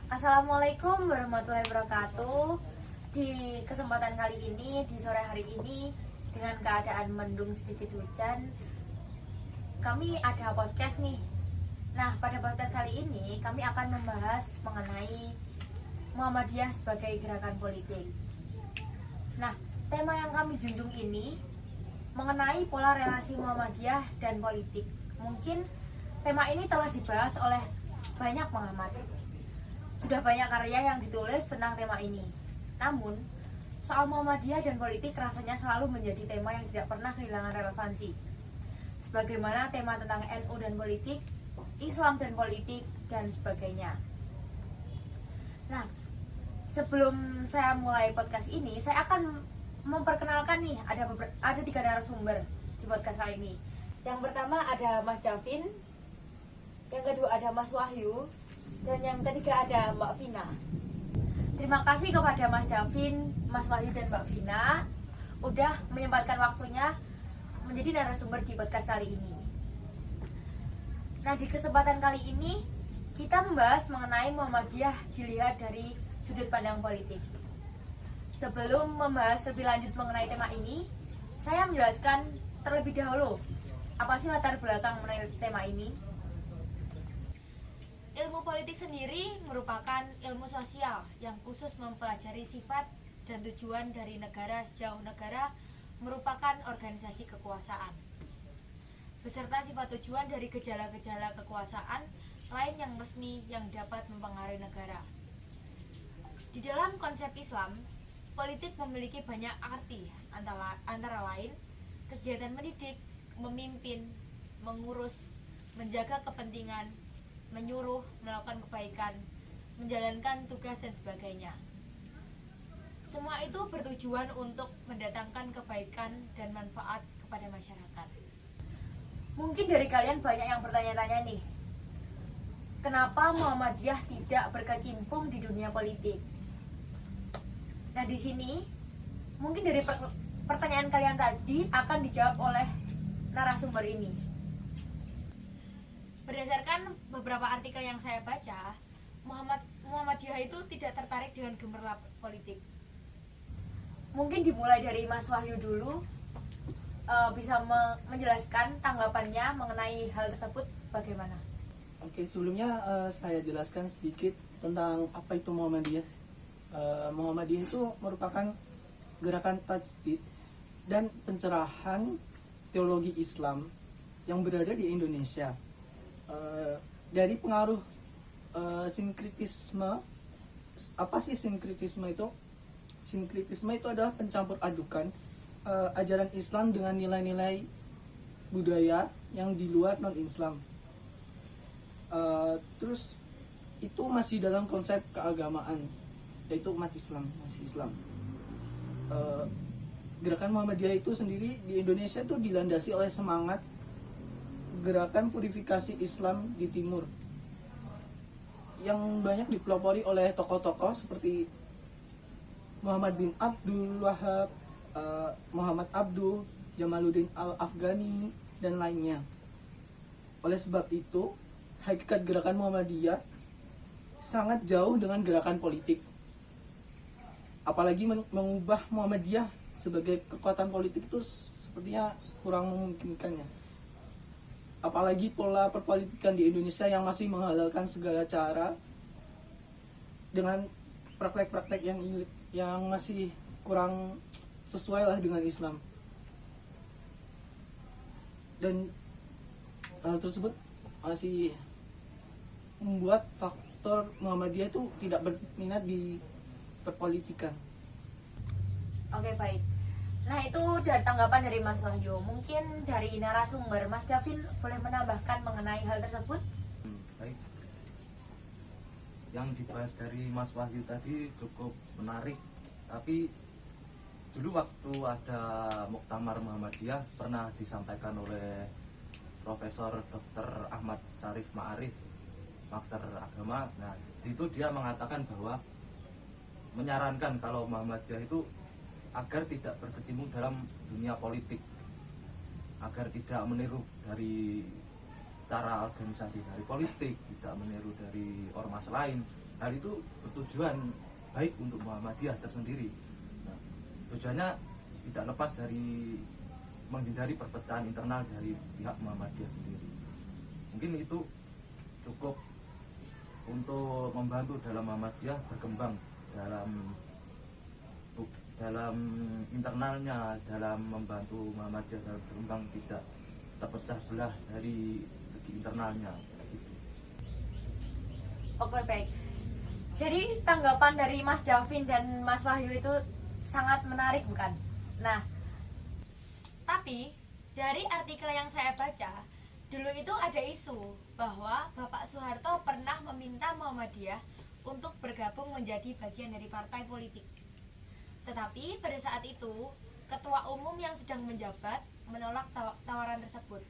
Assalamualaikum warahmatullahi wabarakatuh. Di kesempatan kali ini, di sore hari ini, dengan keadaan mendung sedikit hujan, kami ada podcast nih. Nah, pada podcast kali ini kami akan membahas mengenai Muhammadiyah sebagai gerakan politik. Nah, tema yang kami junjung ini mengenai pola relasi Muhammadiyah dan politik. Mungkin tema ini telah dibahas oleh banyak pengamat. Sudah banyak karya yang ditulis tentang tema ini. Namun, soal Muhammadiyah dan politik rasanya selalu menjadi tema yang tidak pernah kehilangan relevansi. Sebagaimana tema tentang NU dan politik, Islam dan politik, dan sebagainya. Nah, sebelum saya mulai podcast ini, saya akan memperkenalkan nih, ada 3 narasumber di podcast kali ini. Yang pertama ada Mas Davin, yang kedua ada Mas Wahyu, dan yang ketiga ada Mbak Vina. Terima kasih kepada Mas Davin, Mas Wahyu, dan Mbak Vina udah menyempatkan waktunya menjadi narasumber di podcast kali ini. Nah, di kesempatan kali ini kita membahas mengenai Muhammadiyah dilihat dari sudut pandang politik. Sebelum membahas lebih lanjut mengenai tema ini, saya menjelaskan terlebih dahulu apa sih latar belakang mengenai tema ini. Ilmu politik sendiri merupakan ilmu sosial yang khusus mempelajari sifat dan tujuan dari negara sejauh negara merupakan organisasi kekuasaan, beserta sifat tujuan dari gejala-gejala kekuasaan lain yang resmi yang dapat mempengaruhi negara. Di dalam konsep Islam, politik memiliki banyak arti, antara lain kegiatan mendidik, memimpin, mengurus, menjaga kepentingan, menyuruh, melakukan kebaikan, menjalankan tugas, dan sebagainya. Semua itu bertujuan untuk mendatangkan kebaikan dan manfaat kepada masyarakat. Mungkin dari kalian banyak yang bertanya-tanya nih, kenapa Muhammadiyah tidak berkecimpung di dunia politik? Nah, di sini mungkin dari pertanyaan kalian tadi akan dijawab oleh narasumber ini. Berdasarkan beberapa artikel yang saya baca, Muhammadiyah itu tidak tertarik dengan gemerlap politik. Mungkin dimulai dari Mas Wahyu dulu, bisa menjelaskan tanggapannya mengenai hal tersebut bagaimana? Oke, sebelumnya saya jelaskan sedikit tentang apa itu Muhammadiyah. Muhammadiyah itu merupakan gerakan tajdid dan pencerahan teologi Islam yang berada di Indonesia. Dari pengaruh sinkritisme. Apa sih sinkritisme itu? Sinkritisme itu adalah pencampur adukan ajaran Islam dengan nilai-nilai budaya yang di luar non-Islam. Terus itu masih dalam konsep keagamaan, yaitu umat Islam, masih Islam. Gerakan Muhammadiyah itu sendiri di Indonesia itu dilandasi oleh semangat gerakan purifikasi Islam di Timur yang banyak dipelopori oleh tokoh-tokoh seperti Muhammad bin Abdul Wahab, Muhammad Abduh, Jamaluddin Al-Afghani, dan lainnya. Oleh sebab itu, hakikat gerakan Muhammadiyah sangat jauh dengan gerakan politik. Apalagi mengubah Muhammadiyah sebagai kekuatan politik itu sepertinya kurang memungkinkannya. Apalagi pola perpolitikan di Indonesia yang masih menghalalkan segala cara dengan praktek-praktek yang masih kurang sesuai lah dengan Islam. Dan hal tersebut masih membuat faktor Muhammadiyah itu tidak berminat di perpolitikan. Oke, baik. Nah, itu dari tanggapan dari Mas Wahyu. Mungkin dari narasumber Mas Davin boleh menambahkan mengenai hal tersebut? Baik. Yang dibahas dari Mas Wahyu tadi cukup menarik. Tapi dulu waktu ada Muktamar Muhammadiyah pernah disampaikan oleh Profesor Dr. Ahmad Syarif Ma'arif, Master Agama. Nah, itu dia mengatakan bahwa menyarankan kalau Muhammadiyah itu agar tidak berkecimpung dalam dunia politik, agar tidak meniru dari cara organisasi dari politik, tidak meniru dari ormas lain, hal itu bertujuan baik untuk Muhammadiyah tersendiri. Nah, tujuannya tidak lepas dari menghindari perpecahan internal dari pihak Muhammadiyah sendiri. Mungkin itu cukup untuk membantu dalam Muhammadiyah berkembang dalam internalnya, dalam membantu Muhammadiyah dalam berkembang tidak terpecah belah dari segi internalnya gitu. Oke, baik. Jadi tanggapan dari Mas Davin dan Mas Wahyu itu sangat menarik, bukan? Nah, tapi dari artikel yang saya baca, dulu itu ada isu bahwa Bapak Soeharto pernah meminta Muhammadiyah untuk bergabung menjadi bagian dari partai politik. Tetapi pada saat itu, ketua umum yang sedang menjabat menolak tawaran tersebut.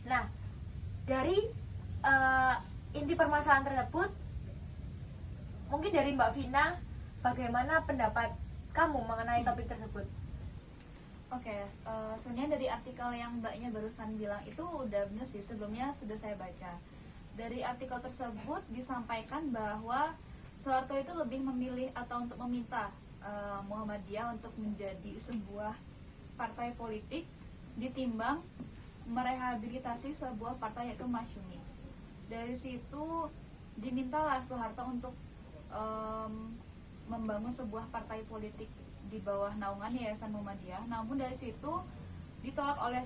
Nah, dari inti permasalahan tersebut, mungkin dari Mbak Vina, bagaimana pendapat kamu mengenai topik tersebut? Oke, sebenarnya dari artikel yang mbaknya barusan bilang itu udah bener sih, sebelumnya sudah saya baca. Dari artikel tersebut disampaikan bahwa Soeharto itu lebih memilih atau untuk meminta Muhammadiyah untuk menjadi sebuah partai politik ditimbang merehabilitasi sebuah partai yaitu Masyumi. Dari situ dimintalah Soeharto untuk membangun sebuah partai politik di bawah naungan Yayasan Muhammadiyah. Namun dari situ ditolak oleh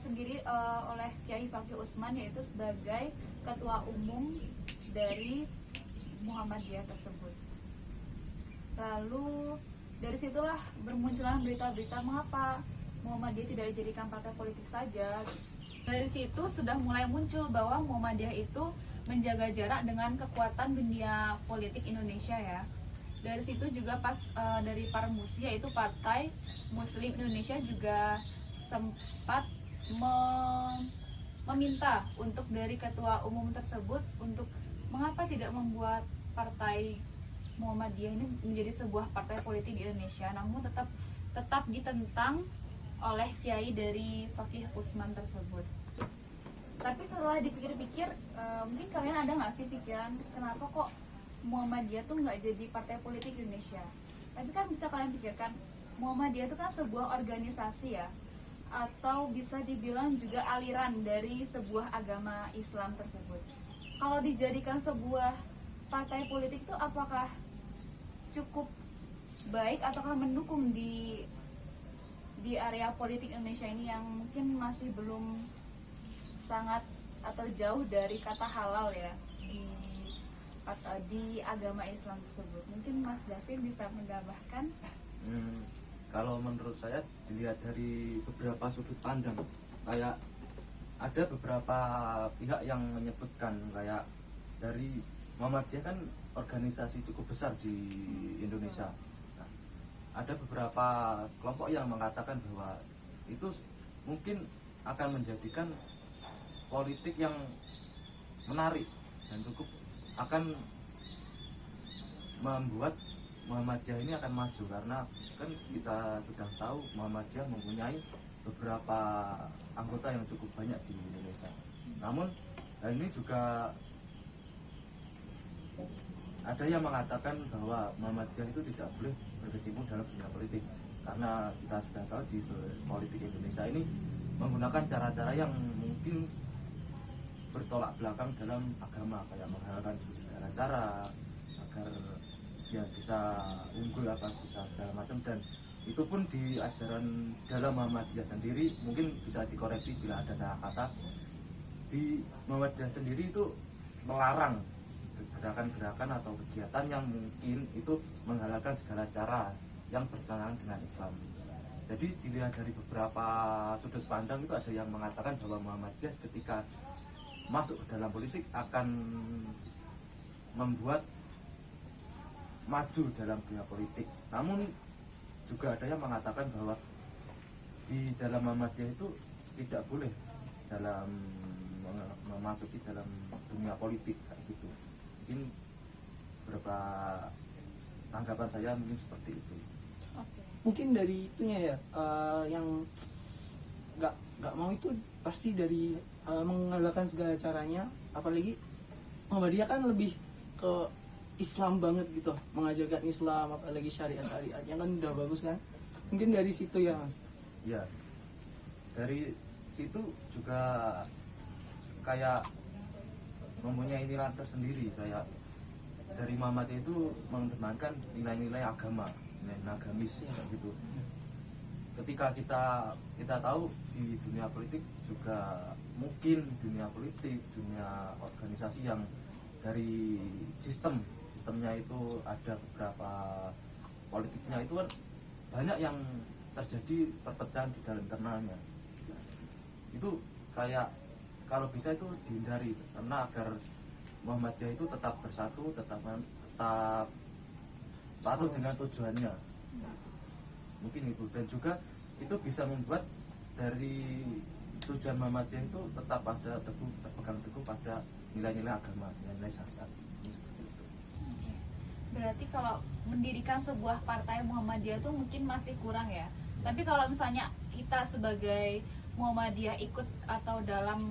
Kiai Fakih Usman, yaitu sebagai ketua umum dari Muhammadiyah tersebut. Lalu dari situlah bermunculan berita-berita mengapa Muhammadiyah tidak dijadikan partai politik saja. Dari situ sudah mulai muncul bahwa Muhammadiyah itu menjaga jarak dengan kekuatan dunia politik Indonesia ya. Dari situ juga dari Parmusi, yaitu Partai Muslim Indonesia, juga sempat meminta untuk dari ketua umum tersebut untuk mengapa tidak membuat partai Muhammadiyah ini menjadi sebuah partai politik di Indonesia, namun tetap ditentang oleh kiai dari Fakih Usman tersebut. Tapi setelah dipikir-pikir, mungkin kalian ada nggak sih pikiran kenapa kok Muhammadiyah tuh nggak jadi partai politik di Indonesia? Tapi kan bisa kalian pikirkan, Muhammadiyah itu kan sebuah organisasi ya, atau bisa dibilang juga aliran dari sebuah agama Islam tersebut. Kalau dijadikan sebuah partai politik itu apakah cukup baik ataukah mendukung di area politik Indonesia ini yang mungkin masih belum sangat atau jauh dari kata halal ya di agama Islam tersebut? Mungkin Mas Davin bisa menambahkan. Kalau menurut saya dilihat dari beberapa sudut pandang, kayak ada beberapa pihak yang menyebutkan kayak dari Muhammadiyah kan organisasi cukup besar di Indonesia. Nah, ada beberapa kelompok yang mengatakan bahwa itu mungkin akan menjadikan politik yang menarik dan cukup akan membuat Muhammadiyah ini akan maju, karena kan kita sudah tahu Muhammadiyah mempunyai beberapa anggota yang cukup banyak di Indonesia. Namun hal ini juga ada yang mengatakan bahwa Muhammadiyah itu tidak boleh berkecimpung dalam dunia politik, karena kita sudah tahu di politik Indonesia ini menggunakan cara-cara yang mungkin bertolak belakang dalam agama, kayak menghalalkan segala cara agar dia bisa unggul apa bisa segala macam, dan itu pun di ajaran dalam Muhammadiyah sendiri, mungkin bisa dikoreksi bila ada salah kata, di Muhammadiyah sendiri itu melarang gerakan-gerakan atau kegiatan yang mungkin itu menghalalkan segala cara yang bertentangan dengan Islam. Jadi dilihat dari beberapa sudut pandang itu ada yang mengatakan bahwa Muhammadiyah ketika masuk ke dalam politik akan membuat maju dalam dunia politik. Namun juga ada yang mengatakan bahwa di dalam Muhammadiyah itu tidak boleh dalam memasuki dalam dunia politik kayak gitu. Mungkin beberapa tanggapan saya mungkin seperti itu. Mungkin dari itunya ya, yang nggak mau itu pasti dari mengandalkan segala caranya, apalagi Muhammadiyah kan lebih ke Islam banget gitu, mengajarkan Islam apalagi syariat-syariatnya kan udah bagus kan. Mungkin dari situ ya Mas. Ya, dari situ juga kayak mempunyai nilai tersendiri. Kayak dari Muhammadiyah itu mengedepankan nilai-nilai agama, nilai agamis kayak gitu. Ketika kita tahu di dunia politik juga, mungkin dunia politik, dunia organisasi yang dari sistemnya itu ada beberapa politiknya itu kan banyak yang terjadi perpecahan di dalam internalnya. Itu kayak kalau bisa itu dihindari, karena agar Muhammadiyah itu tetap bersatu, tetap patuh dengan tujuannya. Mungkin itu, dan juga itu bisa membuat dari tujuan Muhammadiyah itu tetap ada terpegang teguh pada nilai-nilai agama, nilai syariat. Seperti itu. Berarti kalau mendirikan sebuah partai Muhammadiyah itu mungkin masih kurang ya. Tapi kalau misalnya kita sebagai Muhammadiyah ikut atau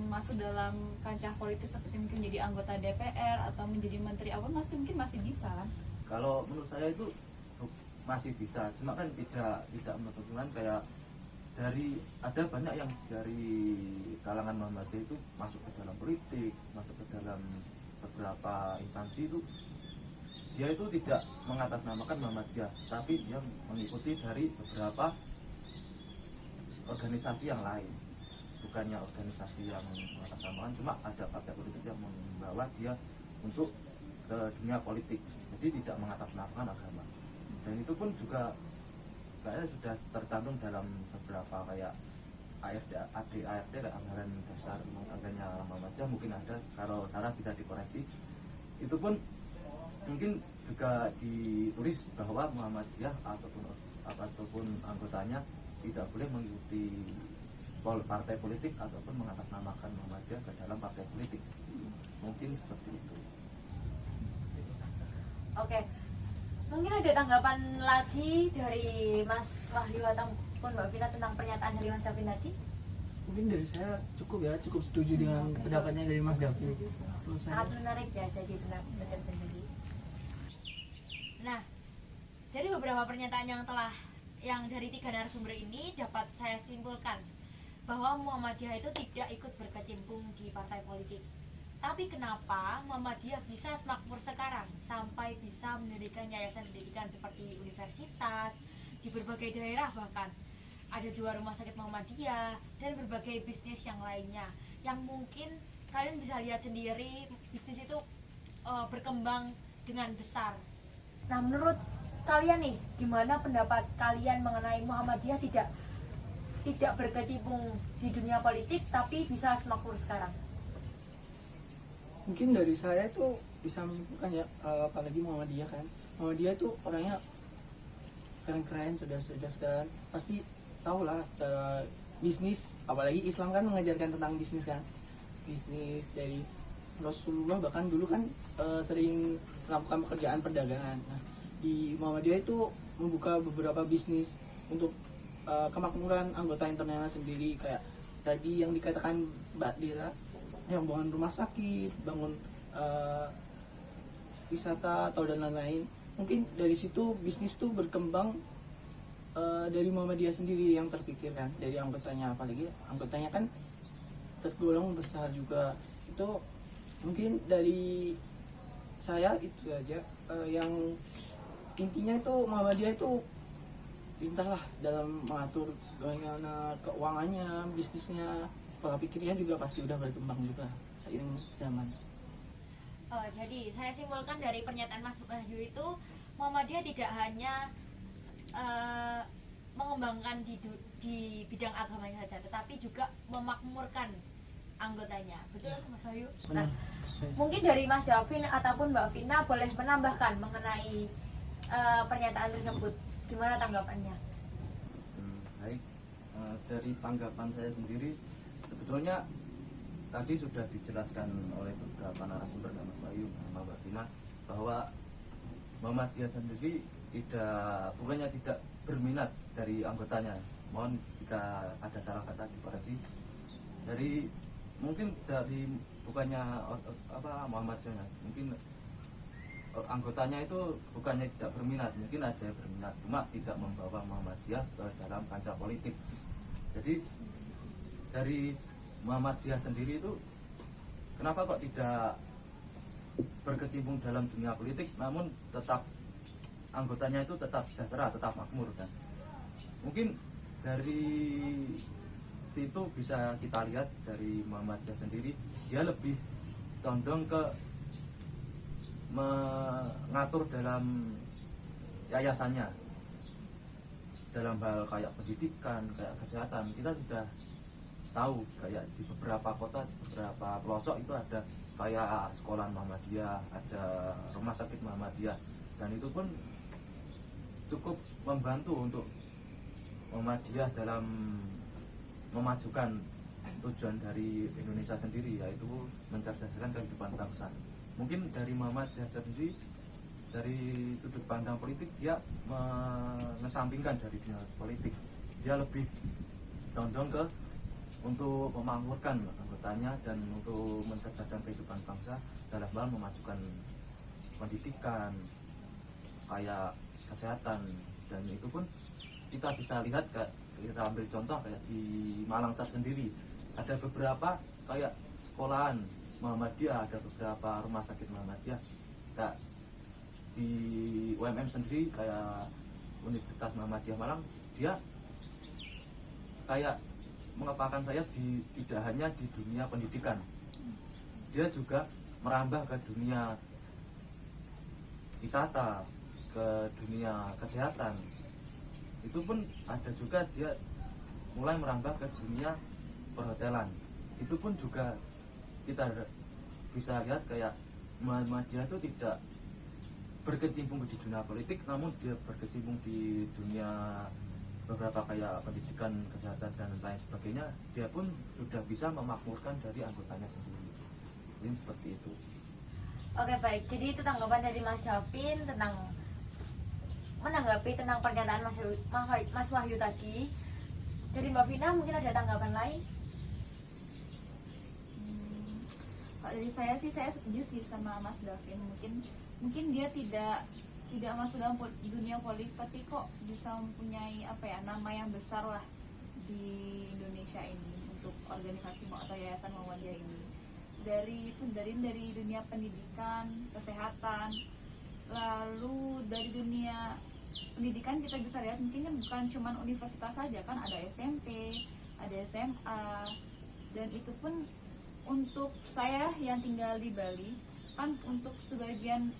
masuk dalam kancah politik seperti mungkin jadi anggota DPR atau menjadi menteri apa, mungkin masih bisa kan? Kalau menurut saya itu masih bisa, cuma kan tidak menentukan. Kayak ada banyak yang dari kalangan Muhammadiyah itu masuk ke dalam politik, masuk ke dalam beberapa instansi itu, dia itu tidak mengatasnamakan Muhammadiyah, tapi dia mengikuti dari beberapa organisasi yang lain, bukannya organisasi yang mengatasnamakan, cuma ada partai politik yang membawa dia untuk ke dunia politik, jadi tidak mengatasnamakan agama. Dan itu pun juga kayaknya sudah tercantum dalam beberapa kayak ART kayak anggaran dasar anggarannya Muhammadiyah, mungkin ada, kalau salah bisa dikoreksi. Itu pun mungkin juga ditulis bahwa Muhammadiyah ataupun anggotanya tidak boleh mengikuti partai politik ataupun mengatasnamakan Muhammadiyah ke dalam partai politik. Mungkin seperti itu. Oke, mungkin ada tanggapan lagi dari Mas Wahyu ataupun Mbak Vina tentang pernyataan dari Mas Davin tadi? Mungkin dari saya cukup setuju dengan pendapatnya dari Mas Davin. Sangat menarik ya, jadi pendapat sendiri. Nah, dari beberapa pernyataan yang dari 3 narasumber ini dapat saya simpulkan bahwa Muhammadiyah itu tidak ikut berkecimpung di partai politik. Tapi kenapa Muhammadiyah bisa semakmur sekarang sampai bisa mendirikan yayasan pendidikan seperti universitas di berbagai daerah, bahkan ada 2 rumah sakit Muhammadiyah dan berbagai bisnis yang lainnya, yang mungkin kalian bisa lihat sendiri bisnis itu berkembang dengan besar. Nah, menurut kalian nih, gimana pendapat kalian mengenai Muhammadiyah tidak berkecimpung di dunia politik tapi bisa semakmur sekarang? Mungkin dari saya itu bisa menyimpulkan ya, apalagi Muhammadiyah kan, Muhammadiyah itu orangnya keren-keren, cerdas-cerdas kan, pasti tahu lah cara bisnis, apalagi Islam kan mengajarkan tentang bisnis kan, bisnis dari Rasulullah bahkan dulu kan sering melakukan pekerjaan perdagangan. Nah, di Muhammadiyah itu membuka beberapa bisnis untuk kemakmuran anggota internalnya sendiri, kayak tadi yang dikatakan Mbak Dila, yang bangun rumah sakit, bangun wisata atau dan lain-lain. Mungkin dari situ bisnis tuh berkembang dari Muhammadiyah sendiri yang terpikirkan dari anggotanya, apalagi anggotanya kan tergolong besar juga. Itu mungkin dari saya itu aja, yang intinya itu Muhammadiyah itu pintar lah dalam mengatur bagaimana keuangannya, bisnisnya, pola pikirnya juga pasti udah berkembang juga seiring zaman. Jadi saya simpulkan dari pernyataan Mas Wahyu itu, Muhammadiyah tidak hanya mengembangkan di bidang agamanya saja, tetapi juga memakmurkan anggotanya. Betul Mas Wahyu? Nah, mungkin dari Mas Davin ataupun Mbak Vina boleh menambahkan mengenai pernyataan tersebut. Gimana tanggapannya? Baik, dari tanggapan saya sendiri, sebetulnya tadi sudah dijelaskan oleh beberapa narasumber dan Mas Wahyu sama Mbak Vina bahwa Muhammadiyah sendiri bukannya tidak berminat dari anggotanya. Mohon jika ada salah kata dikoreksi. Mungkin dari bukannya Muhammadiyah, mungkin anggotanya itu bukannya tidak berminat, mungkin aja yang berminat, cuma tidak membawa Muhammadiyah ke dalam kancah politik. Jadi dari Muhammadiyah sendiri itu kenapa kok tidak berkecimpung dalam dunia politik, namun tetap anggotanya itu tetap sejahtera, tetap makmur kan? Mungkin dari situ bisa kita lihat dari Muhammadiyah sendiri, dia lebih condong ke mengatur dalam yayasannya, dalam hal kayak pendidikan, kayak kesehatan. Kita sudah tahu kayak di beberapa kota, di beberapa pelosok itu ada kayak sekolah Muhammadiyah, ada rumah sakit Muhammadiyah, dan itu pun cukup membantu untuk Muhammadiyah dalam memajukan tujuan dari Indonesia sendiri, yaitu mencerdaskan kehidupan bangsa. Mungkin dari Muhammadiyah sendiri, dari sudut pandang politik, dia mengesampingkan dari dunia politik. Dia lebih condong ke untuk memakmurkan anggotanya dan untuk mencerdaskan kehidupan bangsa dalam hal memajukan pendidikan, kayak kesehatan. Dan itu pun kita bisa lihat, kita ambil contoh kayak di Malang sendiri, ada beberapa kayak sekolahan Muhammadiyah, ada beberapa rumah sakit Muhammadiyah. Kayak di UMM sendiri kayak Universitas Muhammadiyah Malang, dia kayak mengepakkan saya tidak hanya di dunia pendidikan, dia juga merambah ke dunia wisata, ke dunia kesehatan. Itu pun ada juga dia mulai merambah ke dunia perhotelan. Itu pun juga kita bisa lihat kayak Muhammadiyah itu tidak berkecimpung di dunia politik, namun dia berkecimpung di dunia beberapa kayak pendidikan, kesehatan dan lain sebagainya. Dia pun sudah bisa memakmurkan dari anggotanya sendiri. Ini seperti itu. Oke, baik, jadi itu tanggapan dari Mas Davin tentang menanggapi tentang pernyataan Mas Wahyu tadi. Dari Mbak Vina mungkin ada tanggapan lain? Kalau dari saya sih, saya setuju sih sama Mas Davin. Mungkin dia tidak masuk dalam dunia politik, tapi kok bisa mempunyai nama yang besar lah di Indonesia ini untuk organisasi atau yayasan Muhammadiyah ini. Dari dunia pendidikan, kesehatan, lalu dari dunia pendidikan kita bisa lihat mungkin kan bukan cuma universitas saja kan, ada SMP, ada SMA, dan itu pun untuk saya yang tinggal di Bali kan untuk sebagian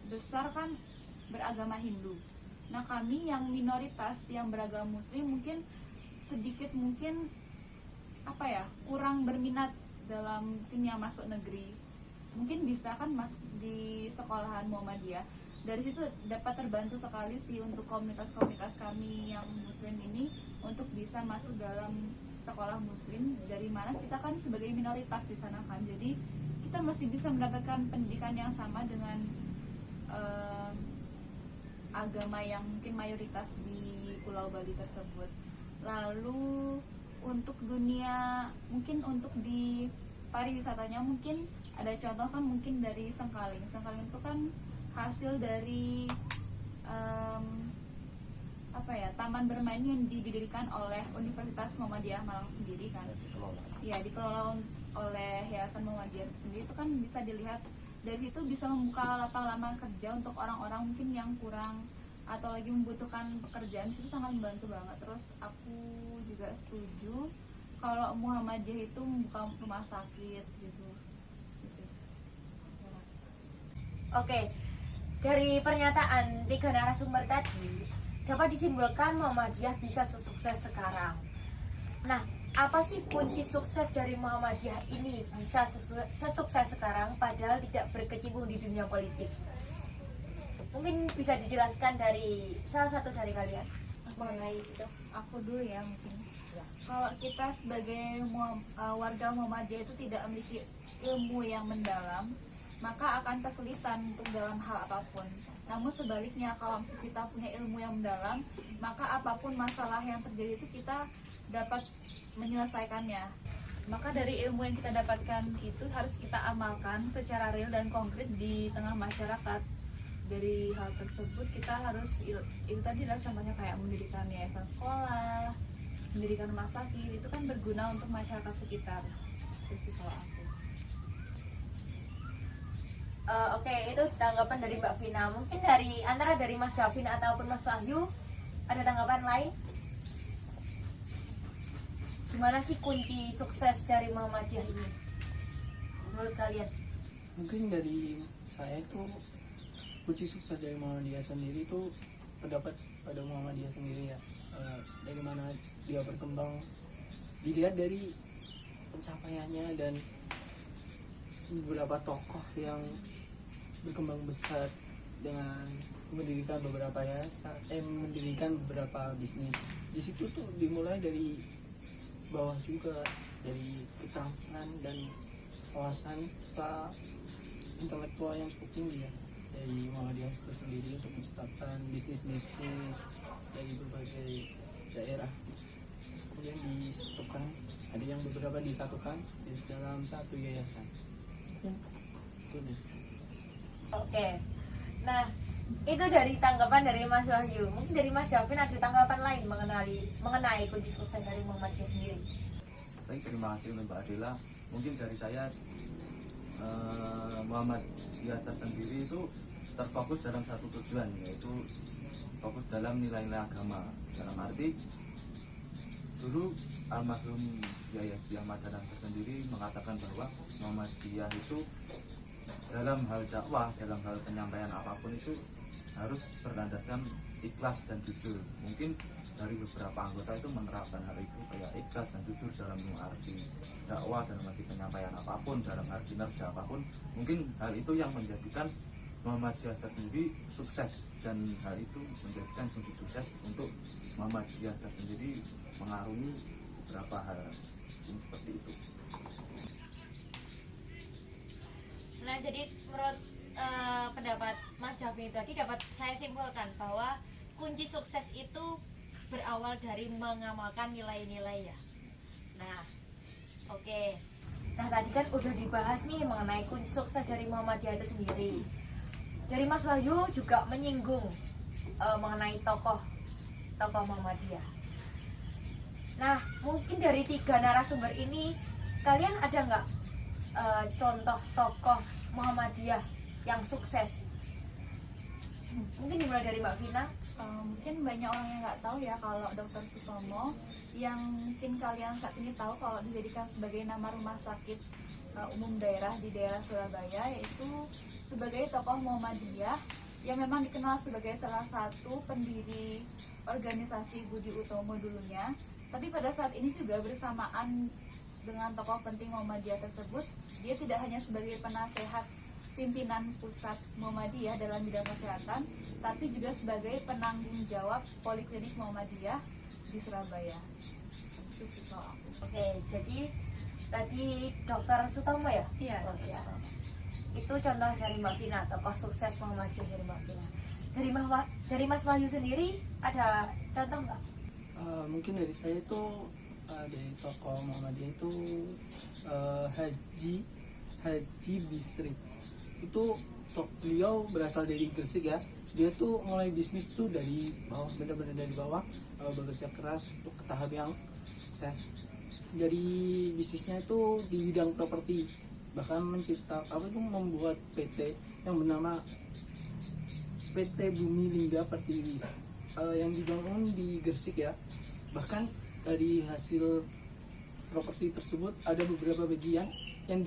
besar kan beragama Hindu. Nah, kami yang minoritas yang beragama Muslim mungkin sedikit kurang berminat dalam yang masuk negeri. Mungkin bisa kan masuk di sekolahan Muhammadiyah. Dari situ dapat terbantu sekali sih untuk komunitas-komunitas kami yang Muslim ini untuk bisa masuk dalam sekolah Muslim, dari mana kita kan sebagai minoritas di sana kan. Jadi kita masih bisa mendapatkan pendidikan yang sama dengan agama yang mungkin mayoritas di Pulau Bali tersebut. Lalu untuk dunia, mungkin untuk di pariwisatanya mungkin ada contoh kan mungkin dari Sengkaling itu kan hasil dari taman bermain yang didirikan oleh Universitas Muhammadiyah Malang sendiri kan. Ya, dikelola oleh Yayasan Muhammadiyah sendiri. Itu kan bisa dilihat dari situ bisa membuka lapangan kerja untuk orang-orang mungkin yang kurang atau lagi membutuhkan pekerjaan. Itu sangat membantu banget. Terus aku juga setuju kalau Muhammadiyah itu membuka rumah sakit gitu. Oke, dari pernyataan 3 narasumber tadi dapat disimpulkan Muhammadiyah bisa sesukses sekarang. Nah, apa sih kunci sukses dari Muhammadiyah ini bisa sesukses sekarang padahal tidak berkecimpung di dunia politik? Mungkin bisa dijelaskan dari salah satu dari kalian mengenai itu. Aku dulu ya mungkin. Kalau kita sebagai warga Muhammadiyah itu tidak memiliki ilmu yang mendalam, maka akan kesulitan untuk dalam hal apapun. Namun sebaliknya, kalau kita punya ilmu yang mendalam, maka apapun masalah yang terjadi itu kita dapat menyelesaikannya. Maka dari ilmu yang kita dapatkan itu harus kita amalkan secara real dan konkret di tengah masyarakat. dari hal tersebut kita harus itu tadi lah contohnya kayak mendirikan yayasan sekolah, mendirikan rumah sakit, itu kan berguna untuk masyarakat sekitar. Itu sih kalau aku. Oke, itu tanggapan dari Mbak Vina. Mungkin dari antara dari Mas Davin ataupun Mas Wahyu ada tanggapan lain? Gimana sih kunci sukses dari Muhammadiyah ini menurut kalian? Mungkin dari saya itu kunci sukses dari Muhammadiyah sendiri itu pendapat pada Muhammadiyah sendiri ya. Dari mana dia berkembang dilihat dari pencapaiannya dan beberapa tokoh yang berkembang besar dengan mendirikan beberapa mendirikan beberapa bisnis. Di situ tuh dimulai dari bawah juga, dari keterampilan dan wawasan serta intelektual yang cukup tinggi ya dari Muhammadiyah itu sendiri untuk menciptakan bisnis dari berbagai daerah. Kemudian disatukan, ada yang beberapa disatukan di dalam satu yayasan. Ya, itu dari saya. Oke, nah itu dari tanggapan dari Mas Wahyu. Mungkin dari Mas Davin ada tanggapan lain mengenai kunci sukses dari Muhammadiyah sendiri. Baik, terima kasih Mbak Adela. Mungkin dari saya Muhammadiyah tersendiri itu terfokus dalam satu tujuan, yaitu fokus dalam nilai-nilai agama. Dalam arti dulu almarhum Yahya Ahmad Dahlan tersendiri mengatakan bahwa Muhammadiyah itu dalam hal dakwah, dalam hal penyampaian apapun itu harus berlandaskan ikhlas dan jujur. Mungkin dari beberapa anggota itu menerapkan hal itu, kayak ikhlas dan jujur dalam arti dakwah, dalam arti penyampaian apapun, dalam arti kinerja apapun. Mungkin hal itu yang menjadikan Muhammadiyah tersendiri sukses, dan hal itu menjadikan kunci sukses untuk Muhammadiyah tersendiri mengarungi beberapa hal seperti itu. Nah, jadi menurut pendapat Mas Davin tadi dapat saya simpulkan bahwa kunci sukses itu berawal dari mengamalkan nilai-nilai ya. Nah, oke. Nah, tadi kan udah dibahas nih mengenai kunci sukses dari Muhammadiyah itu sendiri. Dari Mas Wahyu juga menyinggung mengenai tokoh Muhammadiyah. Nah, mungkin dari 3 narasumber ini kalian ada nggak contoh tokoh Muhammadiyah yang sukses? Mungkin dimulai dari Mbak Vina. Mungkin banyak orang yang nggak tahu ya kalau Dr. Sutomo, yang mungkin kalian saat ini tahu kalau dijadikan sebagai nama rumah sakit umum daerah di daerah Surabaya, yaitu sebagai tokoh Muhammadiyah yang memang dikenal sebagai salah satu pendiri organisasi Budi Utomo dulunya. Tapi pada saat ini juga bersamaan dengan tokoh penting Muhammadiyah tersebut, dia tidak hanya sebagai penasehat pimpinan pusat Muhammadiyah dalam bidang kesehatan, tapi juga sebagai penanggung jawab Poliklinik Muhammadiyah di Surabaya. Itu sih kalau aku. Oke, jadi tadi Dr. Sutomo ya? Iya. Oh, iya. Itu contoh dari Mbak Vina, tokoh sukses Muhammadiyah dari Mbak Vina. Dari Mas Wahyu sendiri ada contoh nggak? Mungkin dari saya itu dari tokoh Muhammadiyah itu Haji Bisri. Itu beliau berasal dari Gresik ya. Dia tuh mulai bisnis tuh dari bawah, benar-benar dari bawah, bekerja keras untuk ke tahap yang sukses. Dari bisnisnya itu di bidang properti, bahkan membuat PT yang bernama PT Bumi Lingga Pertiwi yang dibangun di Gresik ya. Bahkan dari hasil properti tersebut ada beberapa bagian yang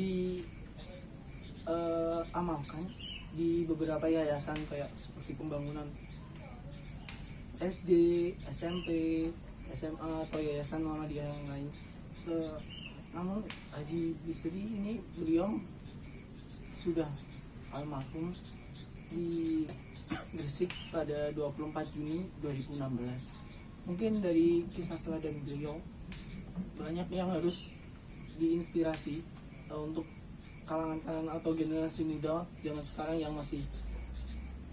amalkan di beberapa yayasan, kayak seperti pembangunan SD, SMP, SMA atau yayasan Muhammadiyah yang lain. Namun Haji Bisri ini beliau sudah almarhum di Gresik pada 24 Juni 2016. Mungkin dari kisah teladan beliau banyak yang harus diinspirasi untuk kalangan atau generasi muda zaman sekarang yang masih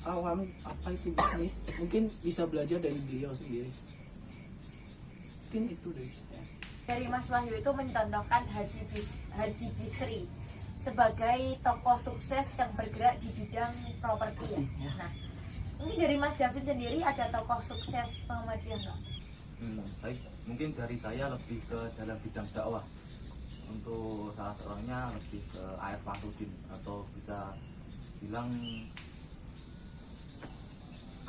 awam apa itu bisnis, mungkin bisa belajar dari beliau sendiri. Mungkin itu dari saya. Dari Mas Wahyu itu mencontohkan Haji Bisri. sebagai tokoh sukses yang bergerak di bidang properti ya. Nah, mungkin dari Mas David sendiri ada tokoh sukses Muhammadiyah nggak? Baik, mungkin dari saya lebih ke dalam bidang dakwah. Untuk salah seorangnya lebih ke A.R. Fakhrudin, atau bisa bilang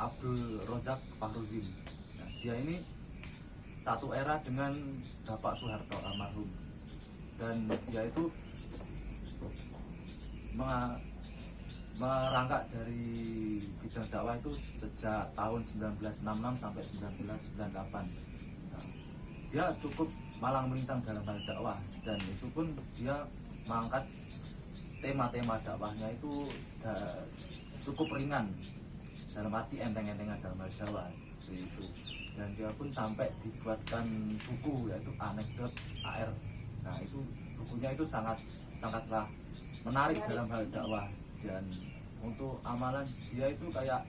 Abdul Razak Fakhrudin. Nah, dia ini satu era dengan Bapak Soeharto almarhum, dan dia itu merangkak dari bidang dakwah itu sejak tahun 1966 sampai 1998. Nah, dia cukup malang melintang dalam hal dakwah, dan itu pun dia mengangkat tema-tema dakwahnya itu cukup ringan, dalam arti enteng-entengan dalam hal Jawa itu. Dan dia pun sampai dibuatkan buku, yaitu Anekdot AR. Nah, itu bukunya itu sangatlah menarik dalam hal dakwah, dan untuk amalan dia itu kayak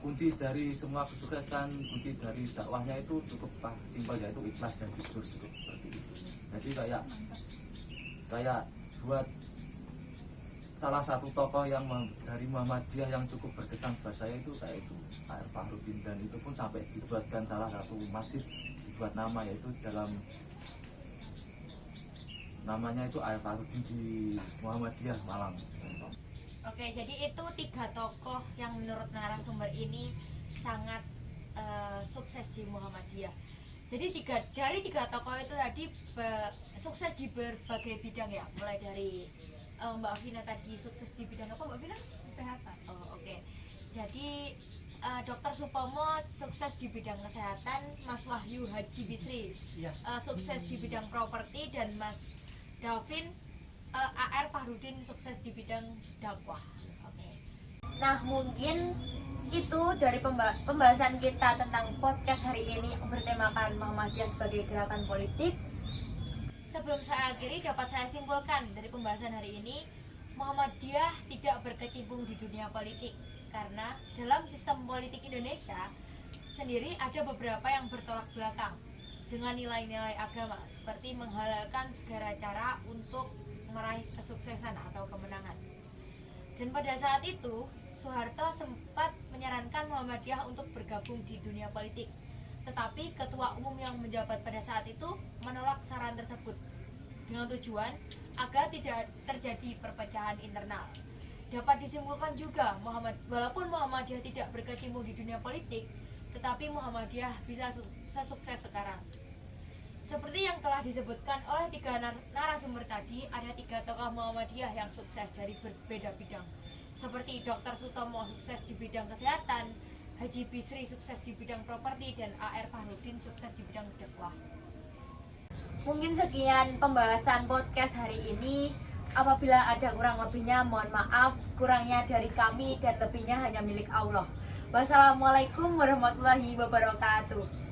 kunci dari semua kesuksesan, kunci dari dakwahnya itu cukup simpel, yaitu ikhlas dan jujur, cukup seperti itu. Jadi kayak buat salah satu tokoh yang dari Muhammadiyah yang cukup berkesan buat saya itu A.R. Fakhrudin, dan itu pun sampai dibuatkan salah satu masjid, dibuat nama, yaitu dalam namanya itu A.R. Fakhrudin di Muhammadiyah Malang. Oke, jadi itu 3 tokoh yang menurut narasumber ini sangat sukses di Muhammadiyah. Jadi dari tiga tokoh itu tadi sukses di berbagai bidang ya, mulai dari Mbak Vina tadi sukses di bidang apa, Mbak Vina? Kesehatan. Oh, oke. Jadi Dr. Supomo sukses di bidang kesehatan, Mas Wahyu Haji Bisri sukses di bidang properti, dan Mas Davin A.R. Fakhrudin sukses di bidang dakwah. Oke. Nah, mungkin itu dari pembahasan kita tentang podcast hari ini bertemakan Muhammadiyah sebagai gerakan politik. Sebelum saya akhiri, dapat saya simpulkan dari pembahasan hari ini, Muhammadiyah tidak berkecimpung di dunia politik, karena dalam sistem politik Indonesia sendiri ada beberapa yang bertolak belakang dengan nilai-nilai agama, seperti menghalalkan segala cara untuk meraih kesuksesan atau kemenangan. Dan pada saat itu Soeharto sempat menyarankan Muhammadiyah untuk bergabung di dunia politik, tetapi ketua umum yang menjabat pada saat itu menolak saran tersebut dengan tujuan agar tidak terjadi perpecahan internal. Dapat disimpulkan juga walaupun Muhammadiyah tidak berkecimpung di dunia politik, tetapi Muhammadiyah bisa sukses sekarang. Seperti yang telah disebutkan oleh 3 narasumber tadi, ada 3 tokoh Muhammadiyah yang sukses dari berbeda bidang, seperti Dr. Sutomo sukses di bidang kesehatan, Haji Bisri sukses di bidang properti, dan A.R. Fakhrudin sukses di bidang dakwah. Mungkin sekian pembahasan podcast hari ini. Apabila ada kurang lebihnya, mohon maaf. Kurangnya dari kami dan lebihnya hanya milik Allah. Wassalamualaikum warahmatullahi wabarakatuh.